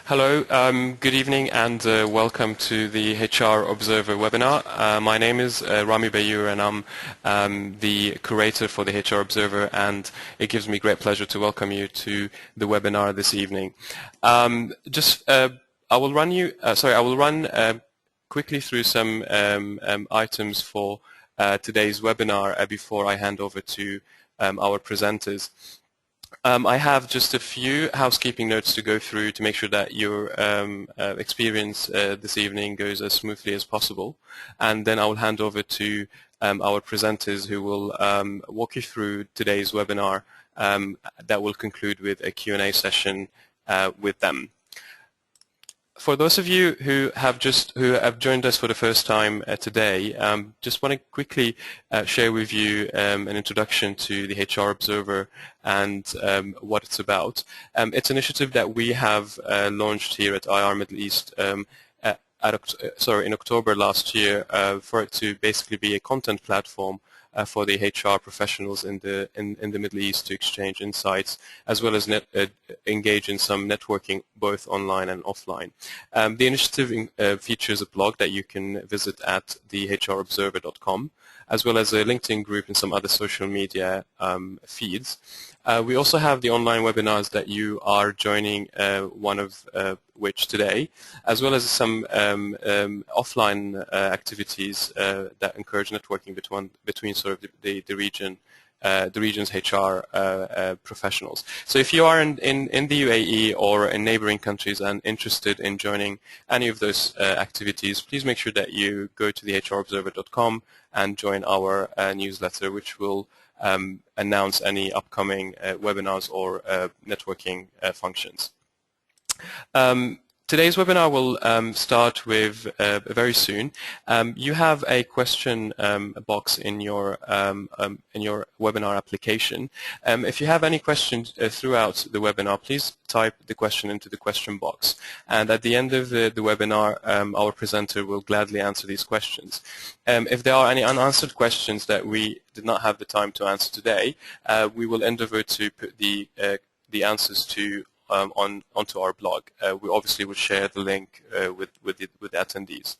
Hello, good evening and welcome to the HR Observer webinar. My name is Rami Bayur and I'm the curator for the HR Observer, and it gives me great pleasure to welcome you to the webinar this evening. I will run quickly through some items for today's webinar before I hand over to our presenters. I have just a few housekeeping notes to go through to make sure that your experience this evening goes as smoothly as possible, and then I will hand over to our presenters who will walk you through today's webinar that will conclude with a Q&A session with them. For those of you who have joined us for the first time today, just want to quickly share with you an introduction to the HR Observer and what it's about. It's an initiative that we have launched here at IR Middle East in October last year for it to basically be a content platform for the HR professionals in the Middle East to exchange insights, as well as engage in some networking both online and offline. The initiative features a blog that you can visit at thehrobserver.com, as well as a LinkedIn group and some other social media feeds. We also have the online webinars that you are joining, one of which today, as well as some offline activities that encourage networking between sort of the region's HR professionals. So if you are in the UAE or in neighboring countries and interested in joining any of those activities, please make sure that you go to thehrobserver.com and join our newsletter, which will announce any upcoming webinars or networking functions. Today's webinar will start with very soon. You have a question box in your webinar application. If you have any questions throughout the webinar, please type the question into the question box. And at the end of the webinar, our presenter will gladly answer these questions. If there are any unanswered questions that we did not have the time to answer today, we will endeavor to put the answers to onto our blog. We obviously will share the link with the attendees.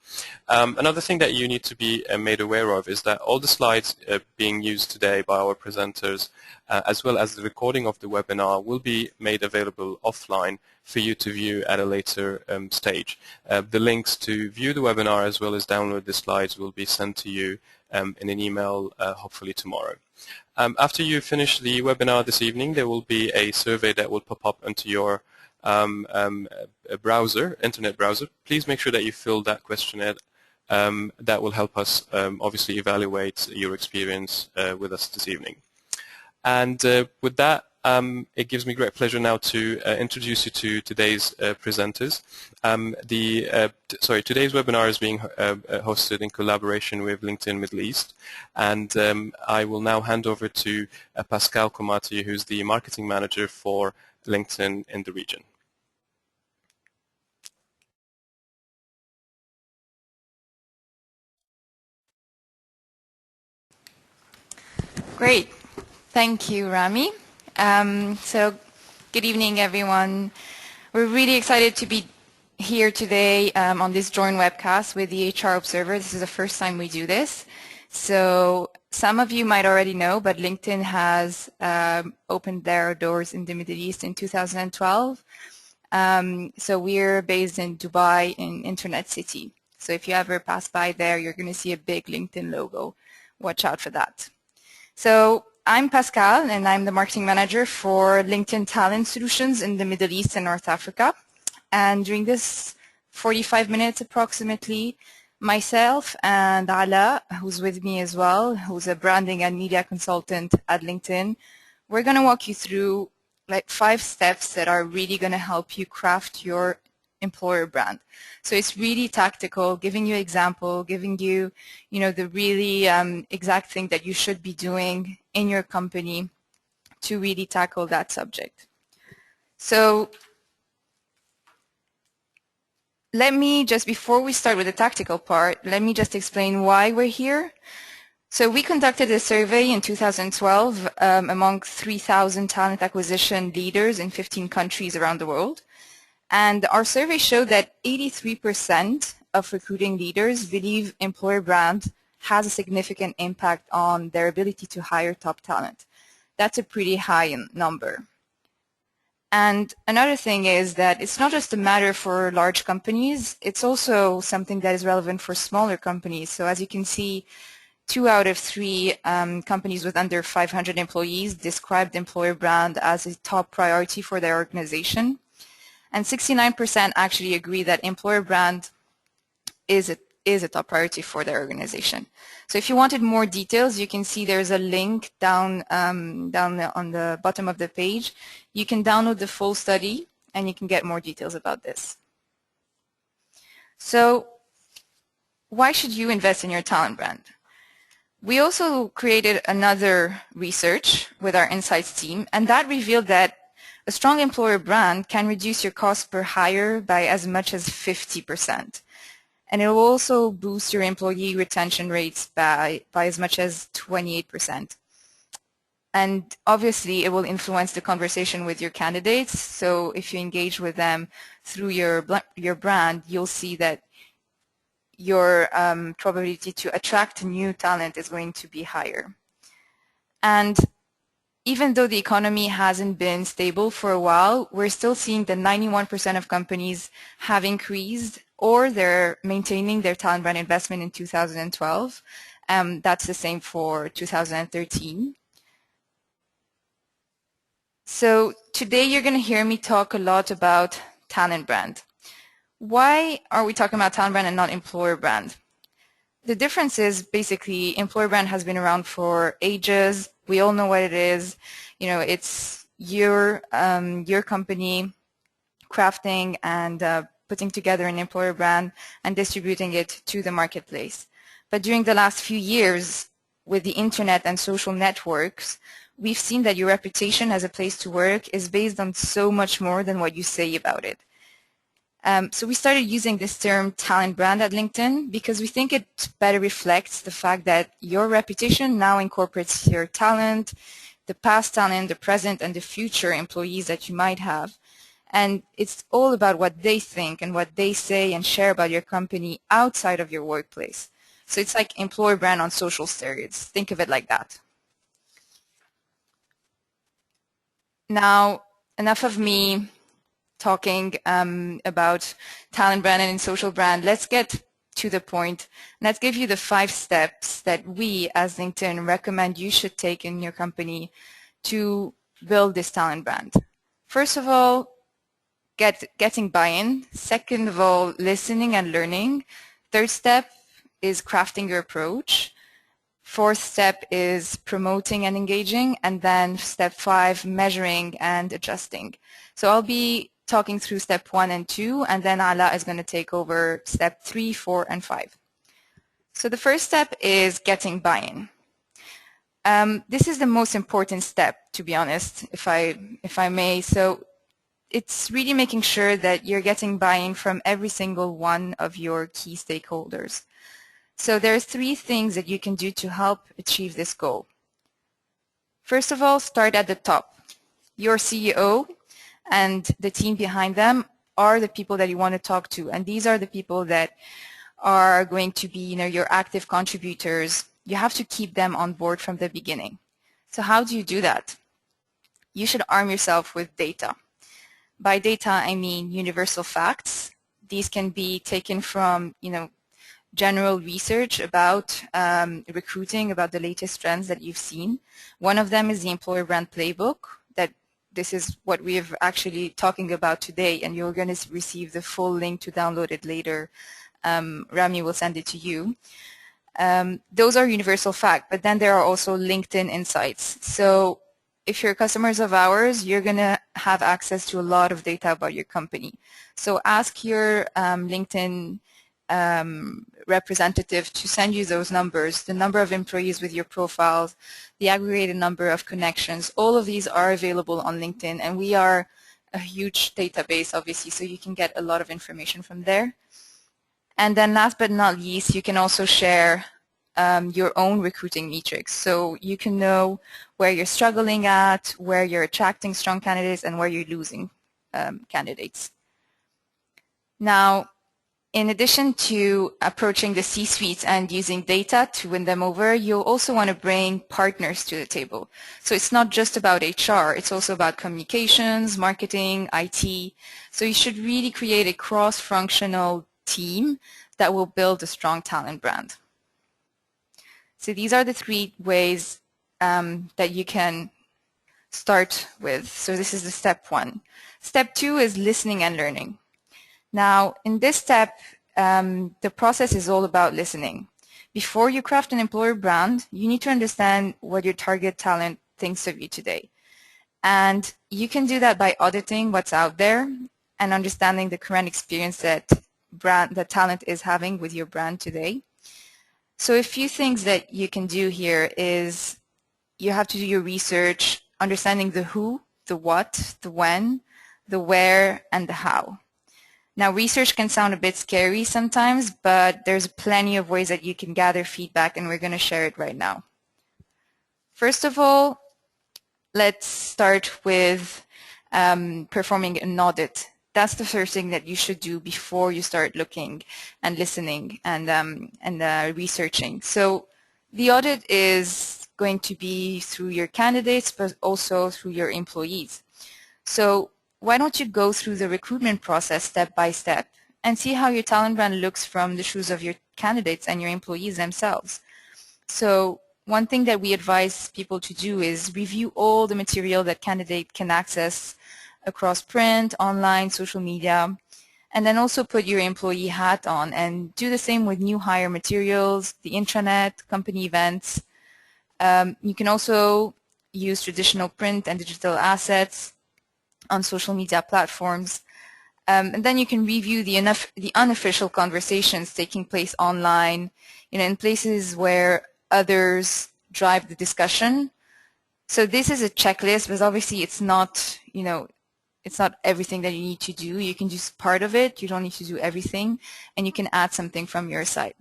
Another thing that you need to be made aware of is that all the slides being used today by our presenters, as well as the recording of the webinar, will be made available offline for you to view at a later stage. The links to view the webinar as well as download the slides will be sent to you in an email hopefully tomorrow. After you finish the webinar this evening, there will be a survey that will pop up onto your internet browser. Please make sure that you fill that questionnaire. That will help us obviously evaluate your experience with us this evening. And with that, it gives me great pleasure now to introduce you to today's presenters. Today's webinar is being hosted in collaboration with LinkedIn Middle East, and I will now hand over to Pascal Komati, who's the marketing manager for LinkedIn in the region. Great. Thank you, Rami. So good evening, everyone. We're really excited to be here today on this joint webcast with the HR Observer. This is the first time we do this. So some of you might already know, but LinkedIn has opened their doors in the Middle East in 2012. So we're based in Dubai, in Internet City. So if you ever pass by there, you're going to see a big LinkedIn logo. Watch out for that. So I'm Pascal, and I'm the marketing manager for LinkedIn Talent Solutions in the Middle East and North Africa. And during this 45 minutes approximately, myself and Ala, who's with me as well, who's a branding and media consultant at LinkedIn, we're going to walk you through like 5 steps that are really going to help you craft your employer brand. So it's really tactical, giving you example, giving you, the really exact thing that you should be doing in your company to really tackle that subject. So let me just, before we start with the tactical part, let me just explain why we're here. So we conducted a survey in 2012 among 3,000 talent acquisition leaders in 15 countries around the world. And our survey showed that 83% of recruiting leaders believe employer brand has a significant impact on their ability to hire top talent. That's a pretty high number. And another thing is that it's not just a matter for large companies, it's also something that is relevant for smaller companies. So as you can see, 2 out of 3 companies with under 500 employees described employer brand as a top priority for their organization. And 69% actually agree that employer brand is a top priority for their organization. So if you wanted more details, you can see there's a link down on the bottom of the page. You can download the full study and you can get more details about this. So why should you invest in your talent brand? We also created another research with our insights team, and that revealed that a strong employer brand can reduce your cost per hire by as much as 50%. And it will also boost your employee retention rates by as much as 28%. And obviously, it will influence the conversation with your candidates. So if you engage with them through your brand, you'll see that your probability to attract new talent is going to be higher. And even though the economy hasn't been stable for a while, we're still seeing that 91% of companies have increased or they're maintaining their talent brand investment in 2012. That's the same for 2013. So today you're going to hear me talk a lot about talent brand. Why are we talking about talent brand and not employer brand? The difference is basically employer brand has been around for ages. We all know what it is. You know, it's your company crafting and putting together an employer brand and distributing it to the marketplace. But during the last few years, with the internet and social networks, we've seen that your reputation as a place to work is based on so much more than what you say about it. So we started using this term talent brand at LinkedIn because we think it better reflects the fact that your reputation now incorporates your talent, the past talent, the present, and the future employees that you might have. And it's all about what they think and what they say and share about your company outside of your workplace. So it's like employer brand on social steroids. Think of it like that. Now, enough of me talking about talent brand and social brand. Let's get to the point. Let's give you the 5 steps that we as LinkedIn recommend you should take in your company to build this talent brand. First of all, getting buy-in. Second of all, listening and learning. Third step is crafting your approach. Fourth step is promoting and engaging. And then step 5, measuring and adjusting. So I'll be talking through step 1 and 2, and then Ala is going to take over step 3, 4, and 5. So the first step is getting buy-in. This is the most important step, to be honest, if I may. So it's really making sure that you're getting buy-in from every single one of your key stakeholders. So there's 3 things that you can do to help achieve this goal. First of all, start at the top. Your CEO and the team behind them are the people that you want to talk to, and these are the people that are going to be, your active contributors. You have to keep them on board from the beginning. So how do you do that? You should arm yourself with data. By data, I mean universal facts. These can be taken from, general research about recruiting, about the latest trends that you've seen. One of them is the employer brand playbook. This is what we are actually talking about today, and you're going to receive the full link to download it later. Rami will send it to you. Those are universal facts, but then there are also LinkedIn insights. So if you're customers of ours, you're going to have access to a lot of data about your company. So ask your LinkedIn representative to send you those numbers, the number of employees with your profiles, the aggregated number of connections. All of these are available on LinkedIn, and we are a huge database, obviously, so you can get a lot of information from there. And then last but not least, you can also share your own recruiting metrics. So you can know where you're struggling at, where you're attracting strong candidates, and where you're losing candidates. Now, in addition to approaching the C-suites and using data to win them over, you'll also want to bring partners to the table. So it's not just about HR, it's also about communications, marketing, IT. So you should really create a cross-functional team that will build a strong talent brand. So these are the 3 ways that you can start with. So this is the step 1. Step 2 is listening and learning. Now, in this step, the process is all about listening. Before you craft an employer brand, you need to understand what your target talent thinks of you today. And you can do that by auditing what's out there and understanding the current experience that talent is having with your brand today. So a few things that you can do here is you have to do your research, understanding the who, the what, the when, the where, and the how. Now, research can sound a bit scary sometimes, but there's plenty of ways that you can gather feedback, and we're going to share it right now. First of all, let's start with performing an audit. That's the first thing that you should do before you start looking and listening and researching. So the audit is going to be through your candidates, but also through your employees. So why don't you go through the recruitment process step by step and see how your talent brand looks from the shoes of your candidates and your employees themselves. So one thing that we advise people to do is review all the material that candidate can access across print, online, social media, and then also put your employee hat on and do the same with new hire materials, the intranet, company events. You can also use traditional print and digital assets on social media platforms. And then you can review the unofficial conversations taking place online, in places where others drive the discussion. So this is a checklist, but obviously it's not, it's not everything that you need to do. You can do part of it. You don't need to do everything, and you can add something from your side.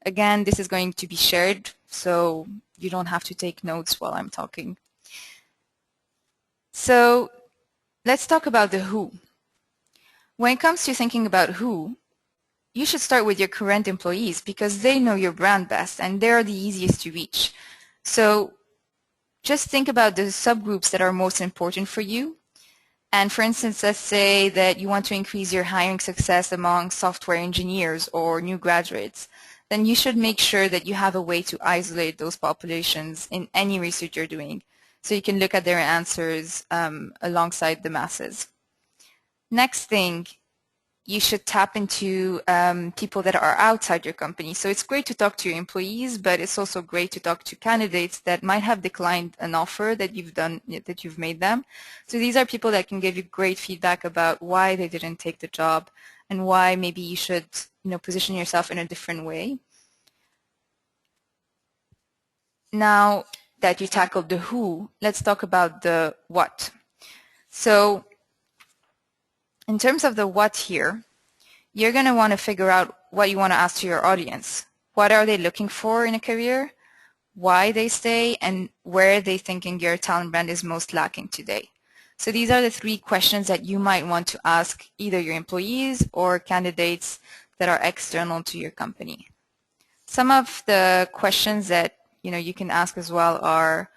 Again, this is going to be shared, so you don't have to take notes while I'm talking. So let's talk about the who. When it comes to thinking about who, you should start with your current employees because they know your brand best and they're the easiest to reach. So just think about the subgroups that are most important for you. And for instance, let's say that you want to increase your hiring success among software engineers or new graduates. Then you should make sure that you have a way to isolate those populations in any research you're doing, so you can look at their answers alongside the masses. Next thing, you should tap into people that are outside your company. So it's great to talk to your employees, but it's also great to talk to candidates that might have declined an offer that you've made them. So these are people that can give you great feedback about why they didn't take the job and why maybe you should position yourself in a different way. Now that you tackled the who, let's talk about the what. So in terms of the what here, you're going to want to figure out what you want to ask to your audience. What are they looking for in a career, why they stay, and where they thinking your talent brand is most lacking today. So these are the 3 questions that you might want to ask either your employees or candidates that are external to your company. Some of the questions that you can ask as well are,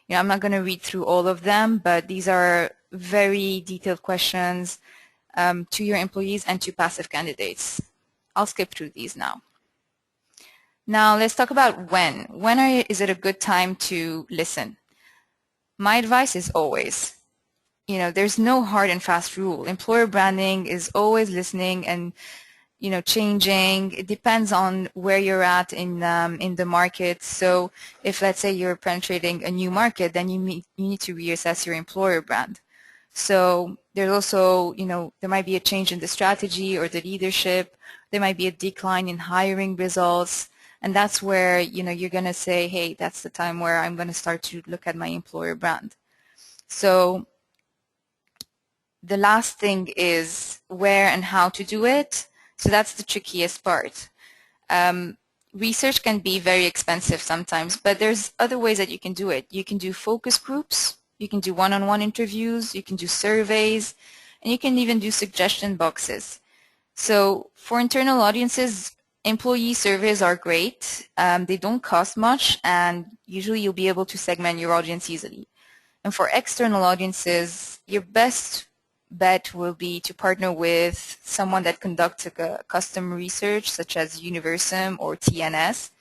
I'm not going to read through all of them, but these are very detailed questions to your employees and to passive candidates. I'll skip through these now. Now let's talk about when. When is it a good time to listen? My advice is always. There's no hard and fast rule. Employer branding is always listening and changing. It depends on where you're at in the market. So if, let's say, you're penetrating a new market, then you need to reassess your employer brand. So there's also, there might be a change in the strategy or the leadership. There might be a decline in hiring results. And that's where, you're going to say, hey, that's the time where I'm going to start to look at my employer brand. So the last thing is where and how to do it. So that's the trickiest part. Research can be very expensive sometimes, but there's other ways that you can do it. You can do focus groups, you can do one-on-one interviews, you can do surveys, and you can even do suggestion boxes. So for internal audiences, employee surveys are great. They don't cost much, and usually you'll be able to segment your audience easily. And for external audiences, your best bet will be to partner with someone that conducts a custom research, such as Universum or TNS.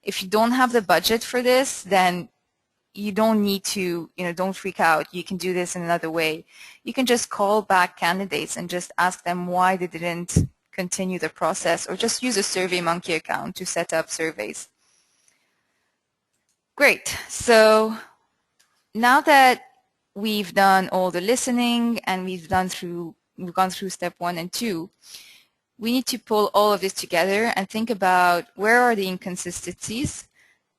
If you don't have the budget for this, then you don't need to, don't freak out. You can do this in another way. You can just call back candidates and just ask them why they didn't continue the process, or just use a SurveyMonkey account to set up surveys. Great. So now that we've done all the listening and we've gone through step 1 and 2, we need to pull all of this together and think about where are the inconsistencies.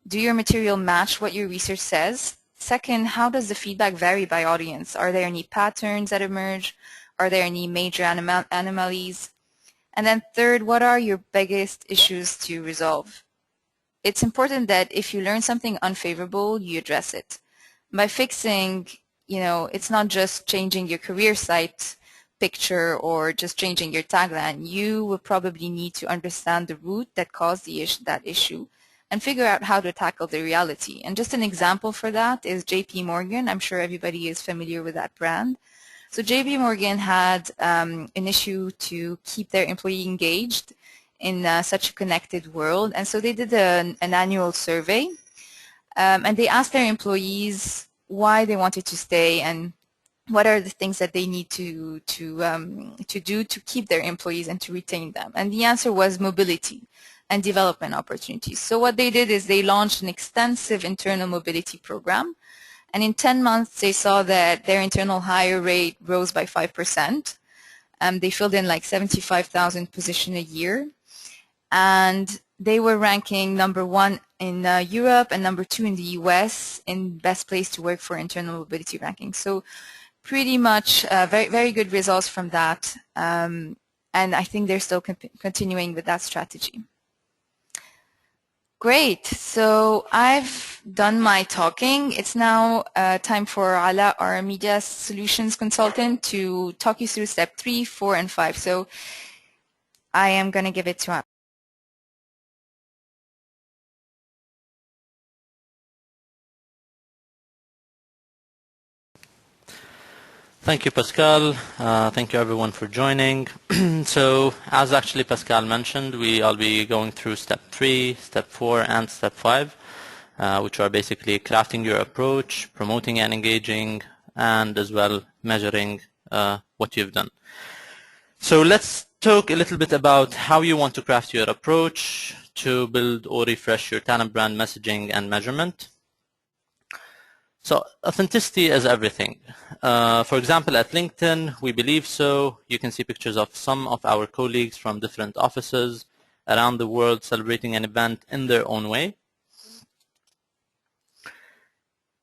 Do your material match what your research says? Second, how does the feedback vary by audience? Are there any patterns that emerge? Are there any major anomalies? And then third, what are your biggest issues to resolve? It's important that if you learn something unfavorable, you address it. By fixing, it's not just changing your career site picture or just changing your tagline. You will probably need to understand the root that caused that issue and figure out how to tackle the reality. And just an example for that is JP Morgan. I'm sure everybody is familiar with that brand. So JP Morgan had an issue to keep their employee engaged in such a connected world. And so they did an annual survey, and they asked their employees why they wanted to stay and what are the things that they need to do to keep their employees and to retain them. And the answer was mobility and development opportunities. So what they did is they launched an extensive internal mobility program. And in 10 months, they saw that their internal hire rate rose by 5%. They filled in like 75,000 positions a year. And they were ranking #1 in Europe and #2 in the US in best place to work for internal mobility ranking. So pretty much very, very good results from that. And I think they're still continuing with that strategy. Great. So I've done my talking. It's now time for Ala, our media solutions consultant, to talk you through step 3, 4, and 5. So I am going to give it to Ala. Thank you, Pascal. Thank you, everyone, for joining. So, as actually Pascal mentioned, I'll be going through step 3, step 4, and step 5, which are basically crafting your approach, promoting and engaging, and as well measuring what you've done. So let's talk a little bit about how you want to craft your approach to build or refresh your talent brand messaging and measurement. So authenticity is everything. For example, at LinkedIn, we believe so. You can see pictures of some of our colleagues from different offices around the world celebrating an event in their own way.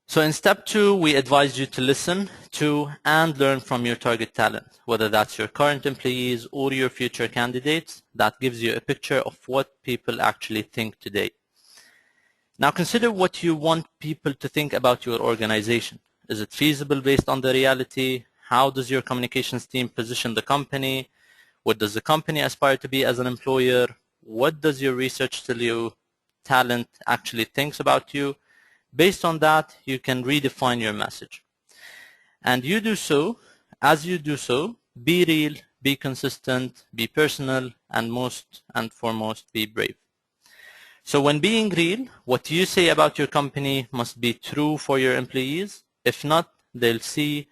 So in step 2, we advise you to listen to and learn from your target talent, whether that's your current employees or your future candidates. That gives you a picture of what people actually think today. Now consider what you want people to think about your organization. Is it feasible based on the reality? How does your communications team position the company? What does the company aspire to be as an employer? What does your research tell you talent actually thinks about you? Based on that, you can redefine your message. And you do so, as you do so, be real, be consistent, be personal, and most and foremost, be brave. So when being real, what you say about your company must be true for your employees. If not, they'll see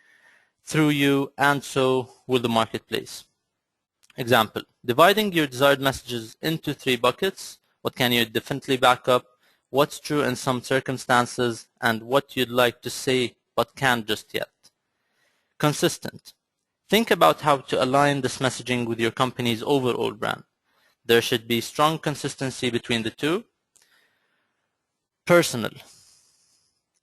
through you, and so will the marketplace. Example, dividing your desired messages into 3 buckets. What can you definitely back up? What's true in some circumstances, and what you'd like to say but can't just yet. Consistent. Think about how to align this messaging with your company's overall brand. There should be strong consistency between the two. Personal.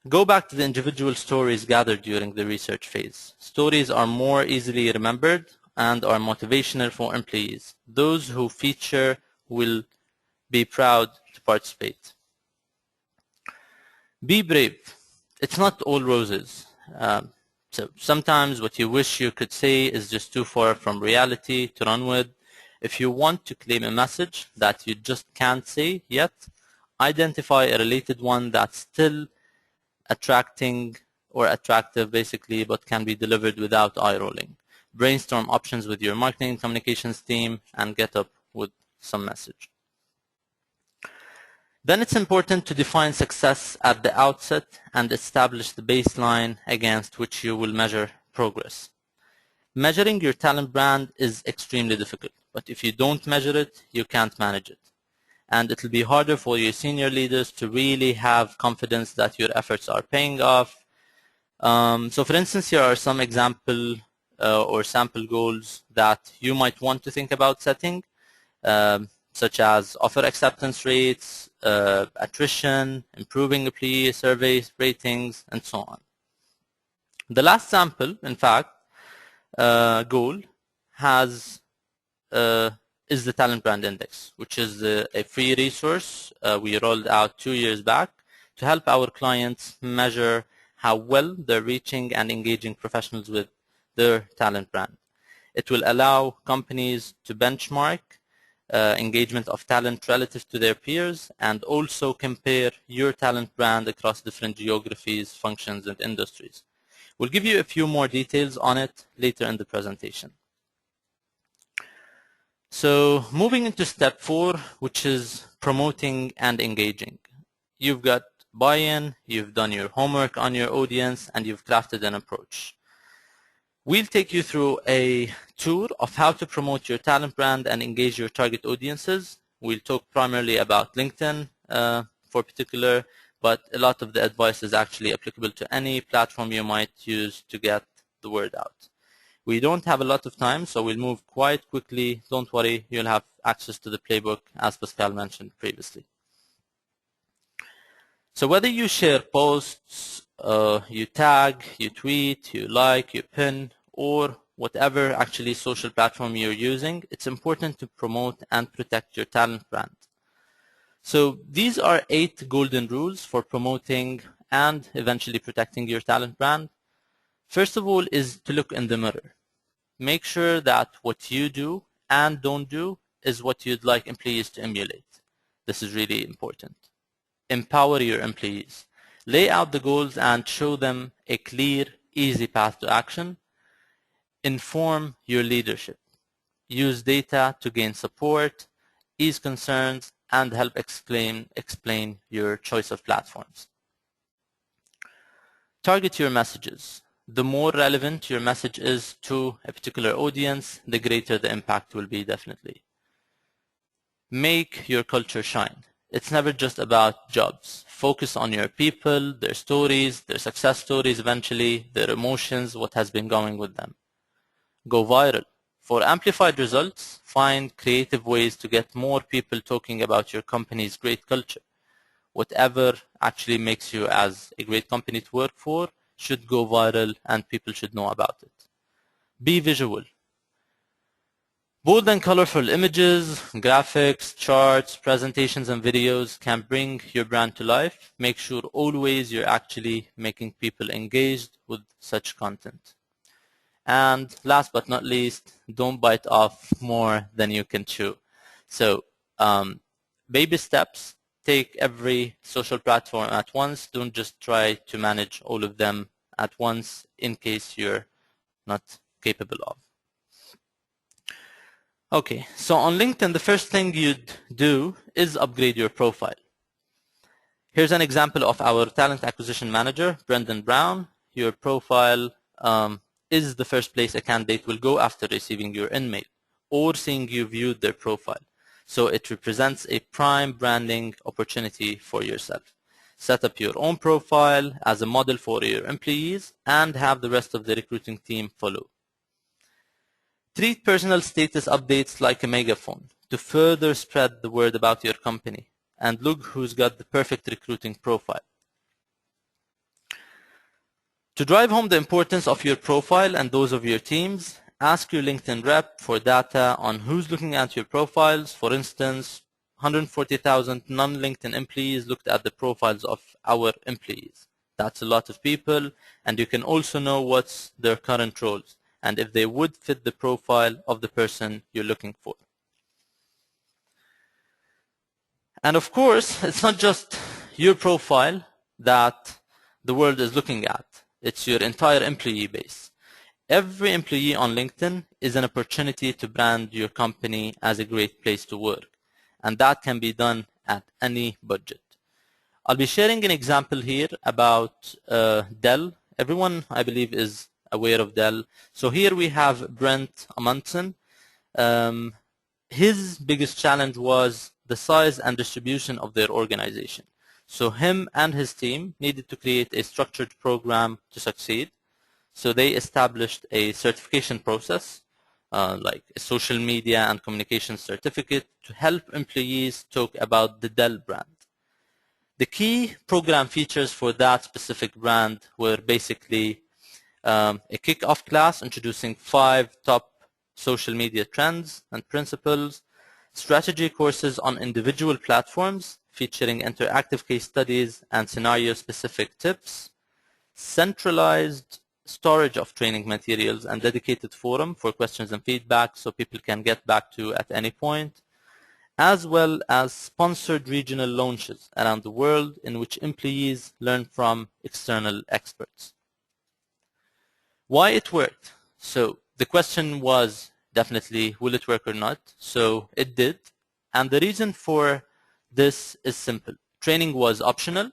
Go back to the individual stories gathered during the research phase. Stories are more easily remembered and are motivational for employees. Those who feature will be proud to participate. Be brave. It's not all roses. So sometimes what you wish you could say is just too far from reality to run with. If you want to claim a message that you just can't say yet, identify a related one that's still attracting or attractive basically, but can be delivered without eye rolling. Brainstorm options with your marketing and communications team and get up with some message. Then it's important to define success at the outset and establish the baseline against which you will measure progress. Measuring your talent brand is extremely difficult, but if you don't measure it, you can't manage it. And it'll be harder for your senior leaders to really have confidence that your efforts are paying off. So for instance, here are some example or sample goals that you might want to think about setting, such as offer acceptance rates, attrition, improving employee survey ratings, and so on. The last sample, in fact, goal is the Talent Brand Index, which is a free resource we rolled out 2 years back to help our clients measure how well they're reaching and engaging professionals with their talent brand. It will allow companies to benchmark engagement of talent relative to their peers and also compare your talent brand across different geographies, functions, and industries. We'll give you a few more details on it later in the presentation. So moving into step 4, which is promoting and engaging. You've got buy-in, you've done your homework on your audience, and you've crafted an approach. We'll take you through a tour of how to promote your talent brand and engage your target audiences. We'll talk primarily about LinkedIn for particular, but a lot of the advice is actually applicable to any platform you might use to get the word out. We don't have a lot of time, so we'll move quite quickly. Don't worry, you'll have access to the playbook, as Pascal mentioned previously. So whether you share posts, you tag, you tweet, you like, you pin, or whatever actually social platform you're using, it's important to promote and protect your talent brand. So these are 8 golden rules for promoting and eventually protecting your talent brand. First of all is to look in the mirror. Make sure that what you do and don't do is what you'd like employees to emulate. This is really important. Empower your employees. Lay out the goals and show them a clear, easy path to action. Inform your leadership. Use data to gain support, ease concerns, and help explain your choice of platforms. Target your messages. The more relevant your message is to a particular audience, the greater the impact will be, definitely. Make your culture shine. It's never just about jobs. Focus on your people, their stories, their success stories eventually, their emotions, what has been going with them. Go viral. For amplified results, find creative ways to get more people talking about your company's great culture. Whatever actually makes you as a great company to work for should go viral and people should know about it. Be visual. Bold and colorful images, graphics, charts, presentations, and videos can bring your brand to life. Make sure always you're actually making people engaged with such content. And last but not least, don't bite off more than you can chew. So baby steps. Take every social platform at once. Don't just try to manage all of them at once in case you're not capable of. Okay, so on LinkedIn, the first thing you'd do is upgrade your profile. Here's an example of our talent acquisition manager, Brendan Brown. Your profile is the first place a candidate will go after receiving your email or seeing you viewed their profile. So it represents a prime branding opportunity for yourself. Set up your own profile as a model for your employees and have the rest of the recruiting team follow. Treat personal status updates like a megaphone to further spread the word about your company. And look who's got the perfect recruiting profile. To drive home the importance of your profile and those of your teams, ask your LinkedIn rep for data on who's looking at your profiles. For instance, 140,000 non-LinkedIn employees looked at the profiles of our employees. That's a lot of people, and you can also know what's their current roles and if they would fit the profile of the person you're looking for. And of course, it's not just your profile that the world is looking at. It's your entire employee base. Every employee on LinkedIn is an opportunity to brand your company as a great place to work. And that can be done at any budget. I'll be sharing an example here about Dell. Everyone, I believe, is aware of Dell. So here we have Brent Amundsen. His biggest challenge was the size and distribution of their organization. So him and his team needed to create a structured program to succeed. So they established a certification process, like a social media and communication certificate, to help employees talk about the Dell brand. The key program features for that specific brand were basically a kick-off class introducing 5 top social media trends and principles, strategy courses on individual platforms featuring interactive case studies and scenario-specific tips, centralized storage of training materials and dedicated forum for questions and feedback so people can get back to at any point, as well as sponsored regional launches around the world in which employees learn from external experts. Why it worked? So the question was definitely, will it work or not? So it did. And the reason for this is simple. Training was optional,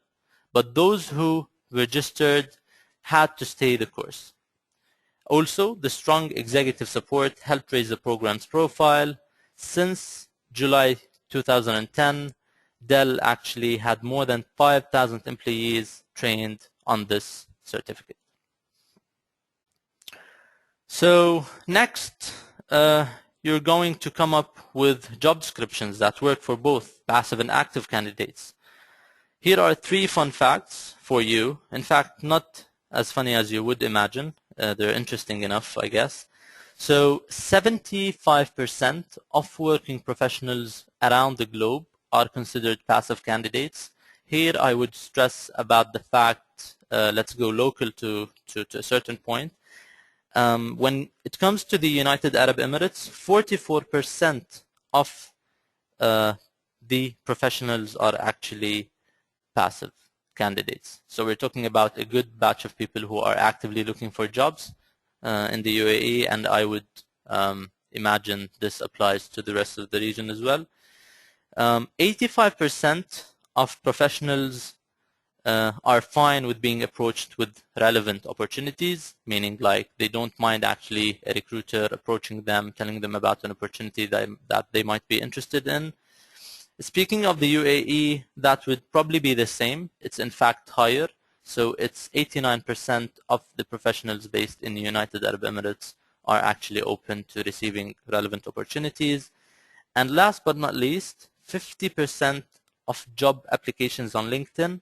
but those who registered had to stay the course. Also, the strong executive support helped raise the program's profile. Since July 2010, Dell actually had more than 5,000 employees trained on this certificate. So next, you're going to come up with job descriptions that work for both passive and active candidates. Here are 3 fun facts for you. In fact, not as funny as you would imagine. They're interesting enough, I guess. So 75% of working professionals around the globe are considered passive candidates. Here I would stress about the fact, let's go local to a certain point. When it comes to the United Arab Emirates, 44% of the professionals are actually passive candidates. So we're talking about a good batch of people who are actively looking for jobs in the UAE, and I would imagine this applies to the rest of the region as well. 85% of professionals are fine with being approached with relevant opportunities, meaning like they don't mind actually a recruiter approaching them, telling them about an opportunity that they might be interested in. Speaking of the UAE, that would probably be the same. It's in fact higher. So it's 89% of the professionals based in the United Arab Emirates are actually open to receiving relevant opportunities. And last but not least, 50% of job applications on LinkedIn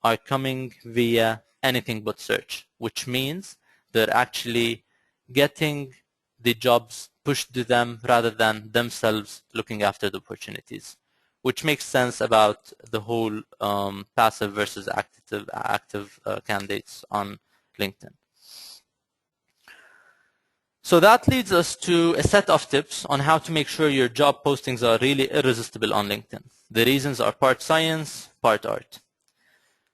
are coming via anything but search, which means they're actually getting the jobs pushed to them rather than themselves looking after the opportunities, which makes sense about the whole passive versus active candidates on LinkedIn. So that leads us to a set of tips on how to make sure your job postings are really irresistible on LinkedIn. The reasons are part science, part art.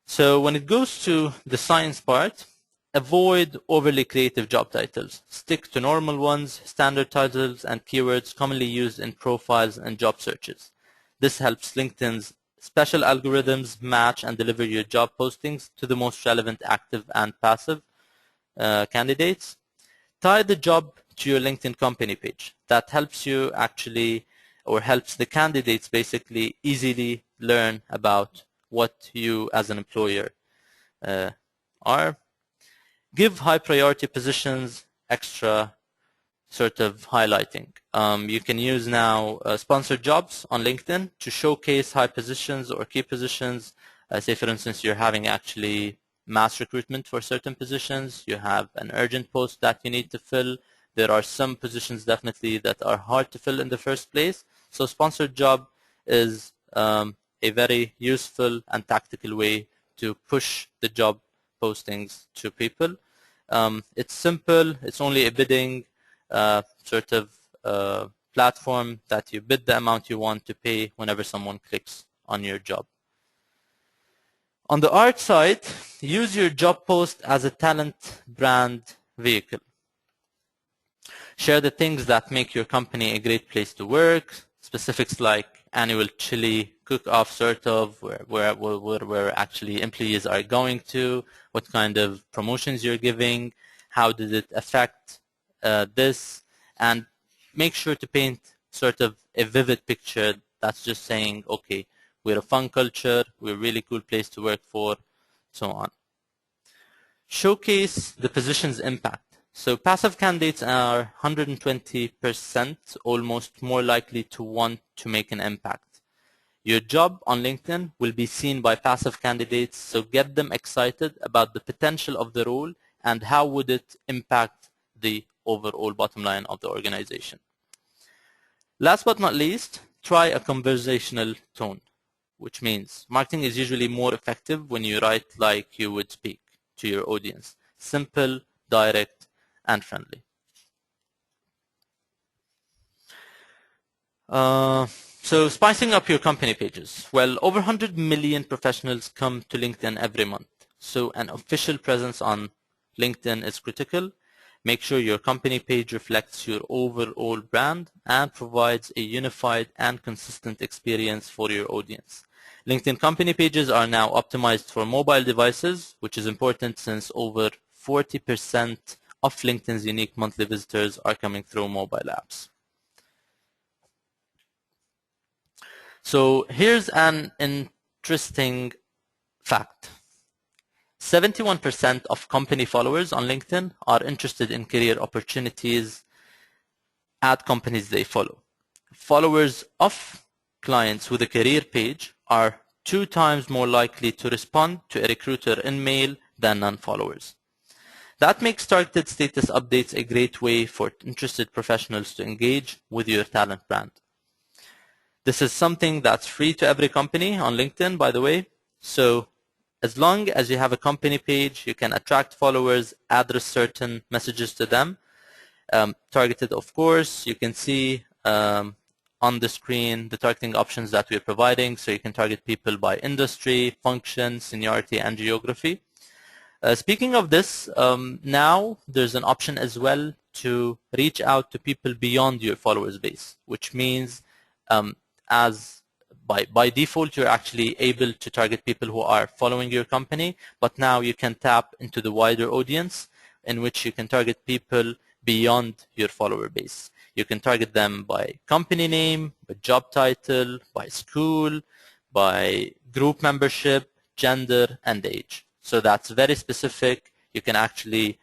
So when it goes to the science part, avoid overly creative job titles. Stick to normal ones, standard titles, and keywords commonly used in profiles and job searches. This helps LinkedIn's special algorithms match and deliver your job postings to the most relevant active and passive candidates. Tie the job to your LinkedIn company page. That helps you actually, or helps the candidates basically easily learn about what you as an employer are. Give high priority positions extra sort of highlighting. You can use now sponsored jobs on LinkedIn to showcase high positions or key positions. Say for instance you're having actually mass recruitment for certain positions, you have an urgent post that you need to fill. There are some positions definitely that are hard to fill in the first place. So sponsored job is a very useful and tactical way to push the job postings to people. It's simple. It's only a bidding sort of platform that you bid the amount you want to pay whenever someone clicks on your job. On the art side, use your job post as a talent brand vehicle. Share the things that make your company a great place to work, specifics like annual chili cook-off sort of, where actually employees are going to, what kind of promotions you're giving, how did it affect this, and make sure to paint sort of a vivid picture that's just saying, okay, we're a fun culture, we're a really cool place to work for, so on. Showcase the position's impact. So passive candidates are 120% almost more likely to want to make an impact. Your job on LinkedIn will be seen by passive candidates, so get them excited about the potential of the role and how would it impact the overall bottom line of the organization. Last but not least, try a conversational tone, which means marketing is usually more effective when you write like you would speak to your audience. Simple, direct, and friendly. So spicing up your company pages. Well, over 100 million professionals come to LinkedIn every month. So an official presence on LinkedIn is critical. Make sure your company page reflects your overall brand and provides a unified and consistent experience for your audience. LinkedIn company pages are now optimized for mobile devices, which is important since over 40% of LinkedIn's unique monthly visitors are coming through mobile apps. So here's an interesting fact. 71% of company followers on LinkedIn are interested in career opportunities at companies they follow. Followers of clients with a career page are 2 times more likely to respond to a recruiter in mail than non-followers. That makes targeted status updates a great way for interested professionals to engage with your talent brand. This is something that's free to every company on LinkedIn, by the way. So as long as you have a company page, you can attract followers, address certain messages to them. Targeted, of course, you can see on the screen the targeting options that we're providing. So you can target people by industry, function, seniority, and geography. Speaking of this, now there's an option as well to reach out to people beyond your followers base, which means as by default, you're actually able to target people who are following your company, but now you can tap into the wider audience in which you can target people beyond your follower base. You can target them by company name, by job title, by school, by group membership, gender, and age. So that's very specific. You can actually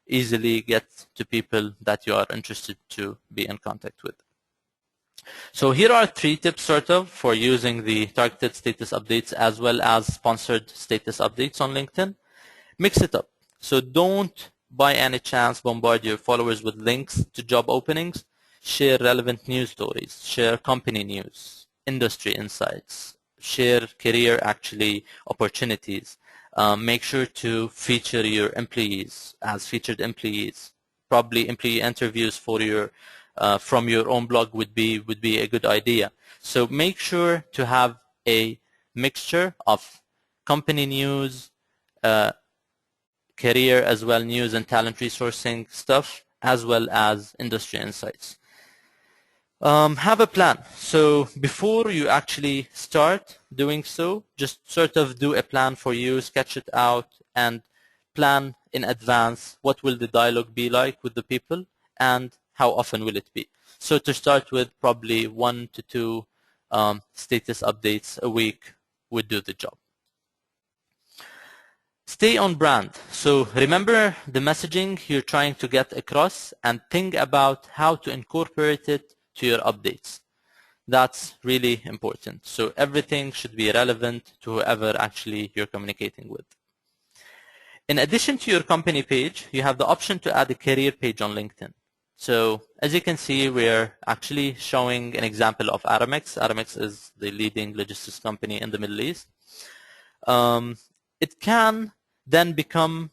easily get to people that you are interested to be in contact with. So here are 3 tips sort of for using the targeted status updates as well as sponsored status updates on LinkedIn. Mix it up. So don't by any chance bombard your followers with links to job openings. Share relevant news stories, share company news, industry insights, share career opportunities. Make sure to feature your employees as featured employees. Probably employee interviews for your from your own blog would be a good idea. So make sure to have a mixture of company news, career as well news and talent resourcing stuff, as well as industry insights. Have a plan. So before you actually start doing so, just sort of do a plan for you, sketch it out, and plan in advance what will the dialogue be like with the people and how often will it be. So to start with, probably 1 to 2 status updates a week would do the job. Stay on brand. So remember the messaging you're trying to get across and think about how to incorporate it to your updates. That's really important. So everything should be relevant to whoever actually you're communicating with. In addition to your company page, you have the option to add a career page on LinkedIn. So as you can see, we're actually showing an example of Aramex. Aramex is the leading logistics company in the Middle East. It can then become,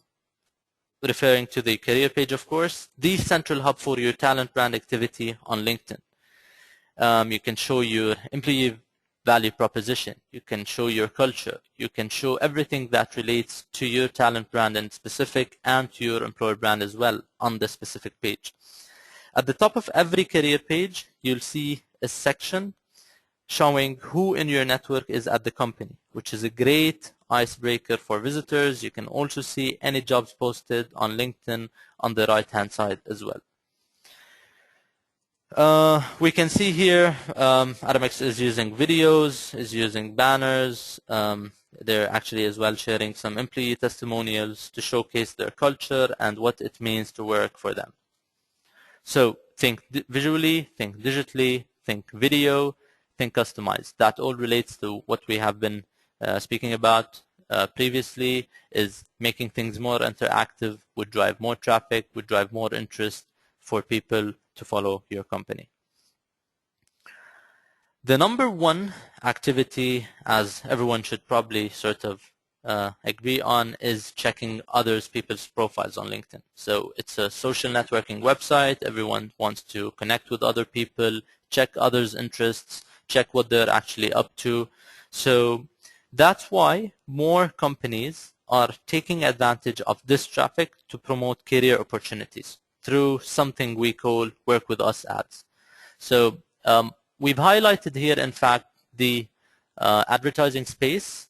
referring to the career page, of course, the central hub for your talent brand activity on LinkedIn. You can show your employee value proposition. You can show your culture. You can show everything that relates to your talent brand in specific and to your employer brand as well on the specific page. At the top of every career page, you'll see a section showing who in your network is at the company, which is a great icebreaker for visitors. You can also see any jobs posted on LinkedIn on the right-hand side as well. We can see here Adamex is using videos, is using banners. They're actually as well sharing some employee testimonials to showcase their culture and what it means to work for them. So think visually, think digitally, think video, think customized. That all relates to what we have been speaking about previously, is making things more interactive would drive more traffic, would drive more interest for people to follow your company. The number one activity, as everyone should probably sort of agree on, is checking others people's profiles on LinkedIn. So it's a social networking website. Everyone wants to connect with other people, check others' interests, check what they're actually up to. So that's why more companies are taking advantage of this traffic to promote career opportunities through something we call Work With Us ads. So we've highlighted here, in fact, the advertising space.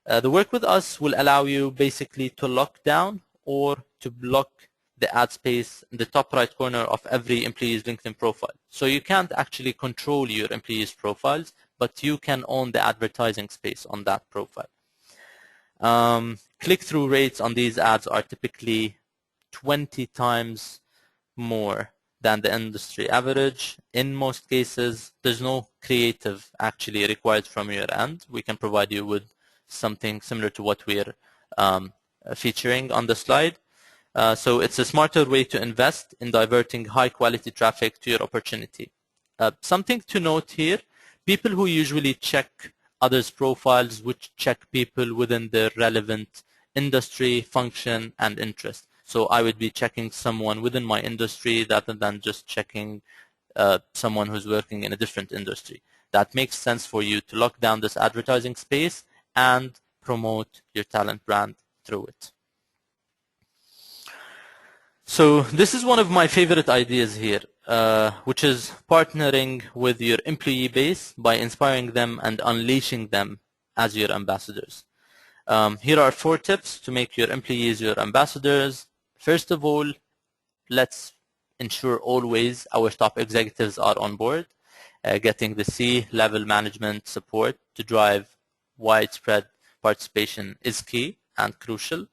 The Work With Us will allow you basically to lock down or to block the ad space in the top right corner of every employee's LinkedIn profile. So you can't actually control your employees' profiles, but you can own the advertising space on that profile. Click-through rates on these ads are typically 20 times more than the industry average. In most cases, there's no creative actually required from your end. We can provide you with something similar to what we're featuring on the slide. So it's a smarter way to invest in diverting high-quality traffic to your opportunity. Something to note here, people who usually check others' profiles would check people within their relevant industry, function, and interest. So I would be checking someone within my industry rather than just checking someone who's working in a different industry. That makes sense for you to lock down this advertising space and promote your talent brand through it. So this is one of my favorite ideas here, which is partnering with your employee base by inspiring them and unleashing them as your ambassadors. Here are 4 tips to make your employees your ambassadors. First of all, let's ensure always our top executives are on board. Getting the C-level management support to drive widespread participation is key and crucial.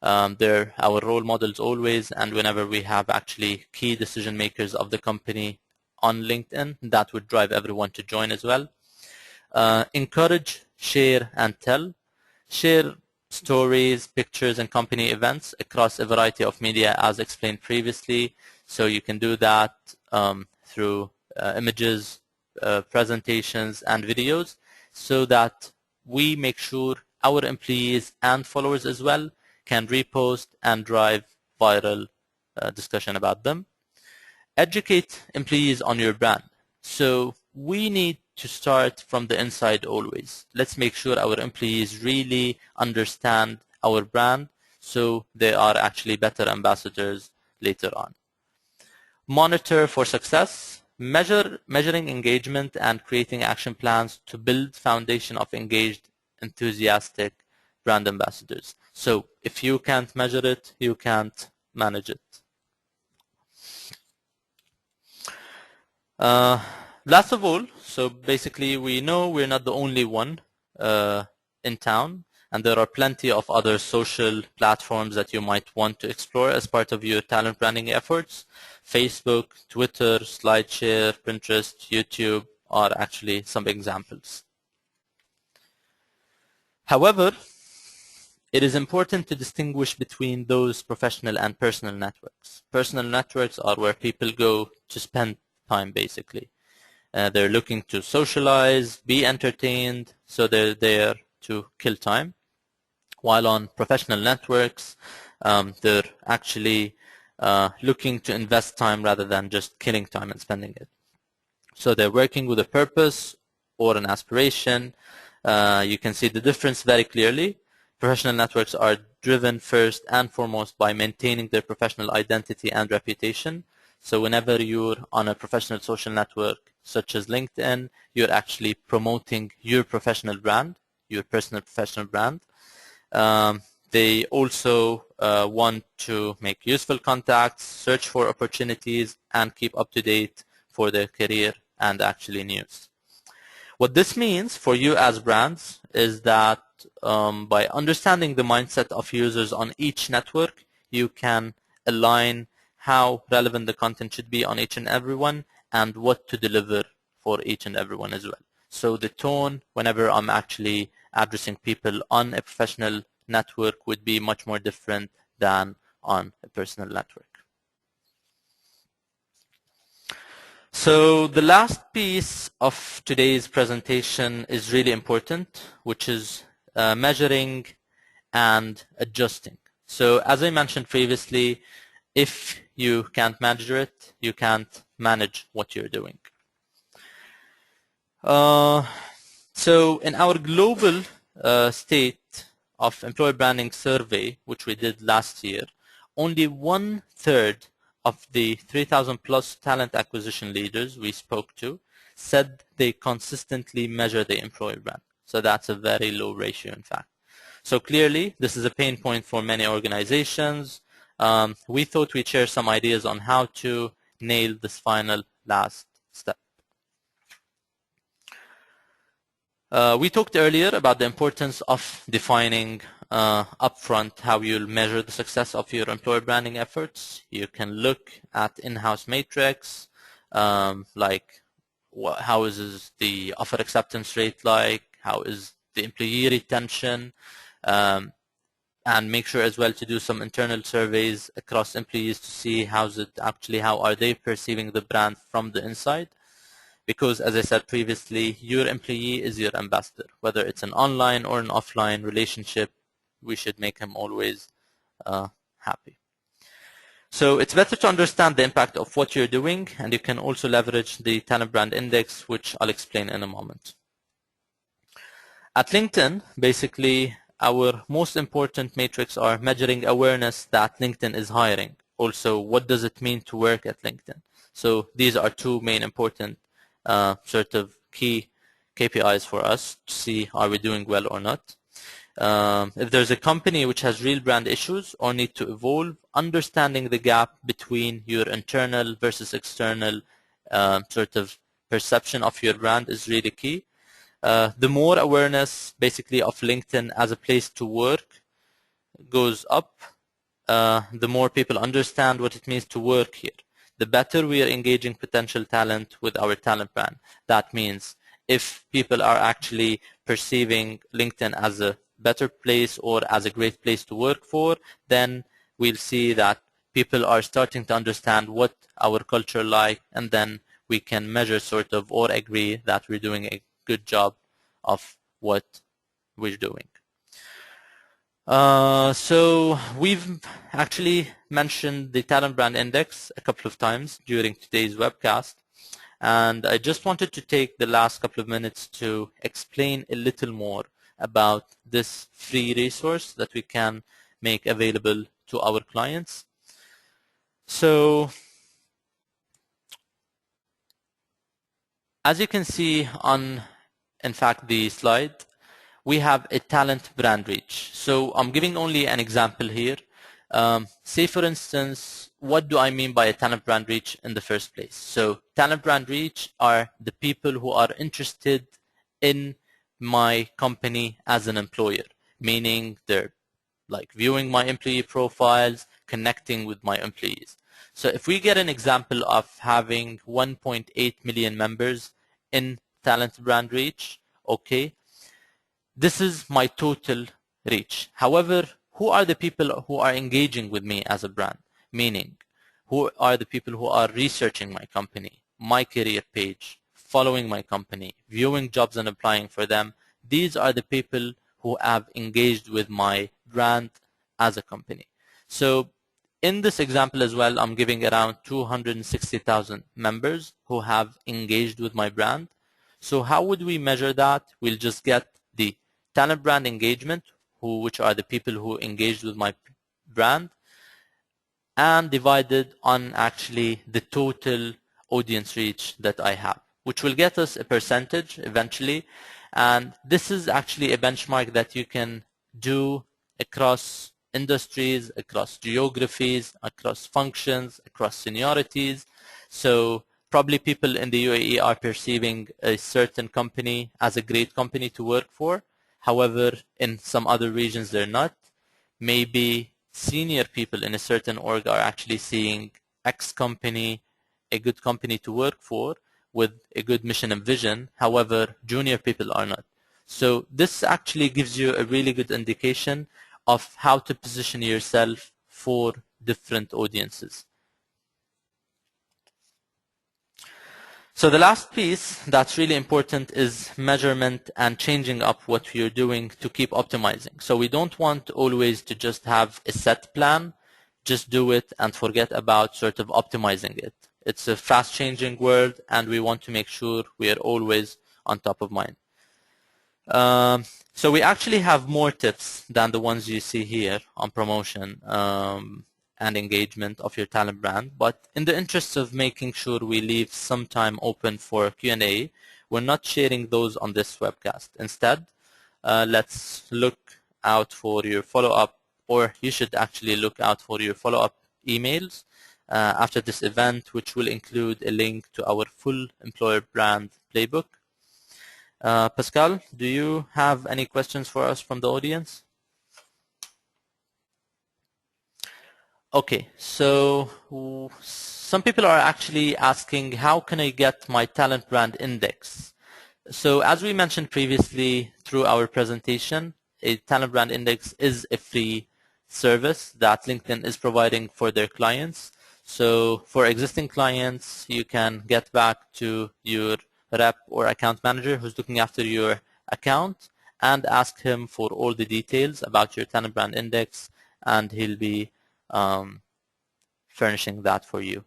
They're our role models always, and whenever we have actually key decision makers of the company on LinkedIn, that would drive everyone to join as well. Encourage, share, and tell. Share stories, pictures, and company events across a variety of media as explained previously. So you can do that through images, presentations, and videos, so that we make sure our employees and followers as well can repost and drive viral discussion about them. Educate employees on your brand. So we need to start from the inside always. Let's make sure our employees really understand our brand so they are actually better ambassadors later on. Monitor for success. Measuring engagement and creating action plans to build foundation of engaged, enthusiastic brand ambassadors. So if you can't measure it, you can't manage it. Last of all, so basically we know we're not the only one in town, and there are plenty of other social platforms that you might want to explore as part of your talent branding efforts. Facebook, Twitter, SlideShare, Pinterest, YouTube are actually some examples. However, it is important to distinguish between those professional and personal networks. Personal networks are where people go to spend time, basically. They're looking to socialize, be entertained, so they're there to kill time. While on professional networks, they're actually looking to invest time rather than just killing time and spending it. So they're working with a purpose or an aspiration. You can see the difference very clearly. Professional networks are driven first and foremost by maintaining their professional identity and reputation. So whenever you're on a professional social network such as LinkedIn, you're actually promoting your professional brand, your personal professional brand. They also want to make useful contacts, search for opportunities, and keep up to date for their career and actually news. What this means for you as brands is that by understanding the mindset of users on each network, you can align how relevant the content should be on each and every one and what to deliver for each and every one as well. So the tone, whenever I'm actually addressing people on a professional network, would be much more different than on a personal network. So the last piece of today's presentation is really important, which is measuring and adjusting. So as I mentioned previously, if you can't measure it, you can't manage what you're doing. So in our global state of employer branding survey, which we did last year, only 1/3 of the 3,000 plus talent acquisition leaders we spoke to said they consistently measure the employer brand. So that's a very low ratio, in fact. So clearly, this is a pain point for many organizations. We thought we'd share some ideas on how to nail this final last step. We talked earlier about the importance of defining upfront how you'll measure the success of your employer branding efforts. You can look at in-house metrics, like how is the offer acceptance rate like, how is the employee retention, and make sure as well to do some internal surveys across employees to see how are they perceiving the brand from the inside. Because as I said previously, your employee is your ambassador. Whether it's an online or an offline relationship, we should make him always happy. So it's better to understand the impact of what you're doing, and you can also leverage the Talent Brand Index, which I'll explain in a moment. At LinkedIn, basically, our most important metrics are measuring awareness that LinkedIn is hiring. Also, what does it mean to work at LinkedIn? So these are two main important sort of key KPIs for us to see are we doing well or not. If there's a company which has real brand issues or need to evolve, understanding the gap between your internal versus external sort of perception of your brand is really key. The more awareness basically of LinkedIn as a place to work goes up, the more people understand what it means to work here. The better we are engaging potential talent with our talent brand. That means if people are actually perceiving LinkedIn as a better place or as a great place to work for, then we'll see that people are starting to understand what our culture like, and then we can measure sort of or agree that we're doing a good job of what we're doing. So we've actually mentioned the Talent Brand Index a couple of times during today's webcast, and I just wanted to take the last couple of minutes to explain a little more about this free resource that we can make available to our clients. So as you can see on, in fact, the slide, we have a talent brand reach. So I'm giving only an example here. Say, for instance, what do I mean by a talent brand reach in the first place? So talent brand reach are the people who are interested in my company as an employer, meaning they're like viewing my employee profiles, connecting with my employees. So if we get an example of having 1.8 million members in talent brand reach, okay, this is my total reach. However, who are the people who are engaging with me as a brand? Meaning, who are the people who are researching my company, my career page, following my company, viewing jobs and applying for them? These are the people who have engaged with my brand as a company. So in this example as well, I'm giving around 260,000 members who have engaged with my brand. So how would we measure that? We'll just get the talent brand engagement, which are the people who engaged with my brand, and divided on actually the total audience reach that I have, which will get us a percentage eventually. And this is actually a benchmark that you can do across industries, across geographies, across functions, across seniorities. So probably people in the UAE are perceiving a certain company as a great company to work for. However, in some other regions, they're not. Maybe senior people in a certain org are actually seeing X company a good company to work for with a good mission and vision. However, junior people are not. So this actually gives you a really good indication of how to position yourself for different audiences. So the last piece that's really important is measurement and changing up what you're doing to keep optimizing. So we don't want always to just have a set plan, just do it and forget about sort of optimizing it. It's a fast changing world and we want to make sure we are always on top of mind. So we actually have more tips than the ones you see here on promotion and engagement of your talent brand. But in the interest of making sure we leave some time open for Q&A, we're not sharing those on this webcast. Instead, let's look out for your follow-up, or you should actually look out for your follow-up emails after this event, which will include a link to our full employer brand playbook. Pascal, do you have any questions for us from the audience? Okay, so some people are actually asking, how can I get my talent brand index? So as we mentioned previously through our presentation, a talent brand index is a free service that LinkedIn is providing for their clients. So for existing clients, you can get back to your rep or account manager who's looking after your account and ask him for all the details about your talent brand index, and he'll be furnishing that for you.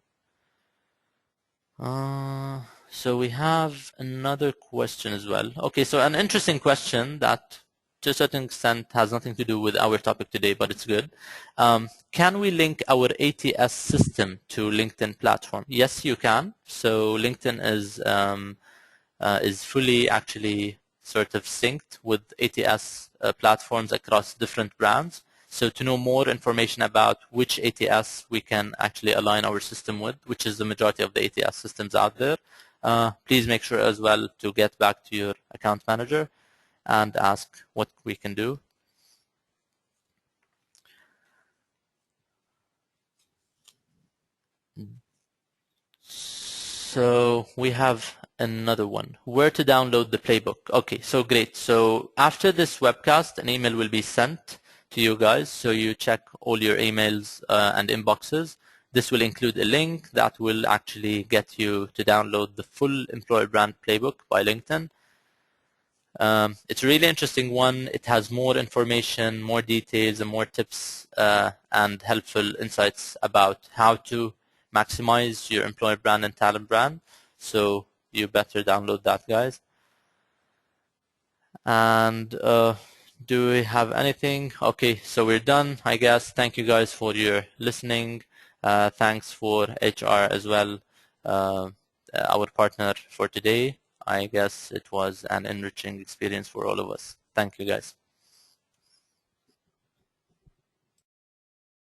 So we have another question as well. Okay, so an interesting question that to a certain extent has nothing to do with our topic today, but it's good. Can we link our ATS system to LinkedIn platform? Yes, you can. So LinkedIn is fully actually sort of synced with ATS platforms across different brands. So to know more information about which ATS we can actually align our system with, which is the majority of the ATS systems out there, please make sure as well to get back to your account manager and ask what we can do. So we have another one. Where to download the playbook? Okay, so great. So after this webcast, an email will be sent to you guys, so you check all your emails and inboxes. This will include a link that will actually get you to download the full employer brand playbook by LinkedIn. It's a really interesting one. It has more information, more details, and more tips and helpful insights about how to maximize your employer brand and talent brand. So you better download that, guys. And do we have anything? Okay, so we're done, I guess. Thank you guys for your listening. Thanks for HR as well, our partner for today. I guess it was an enriching experience for all of us. Thank you, guys.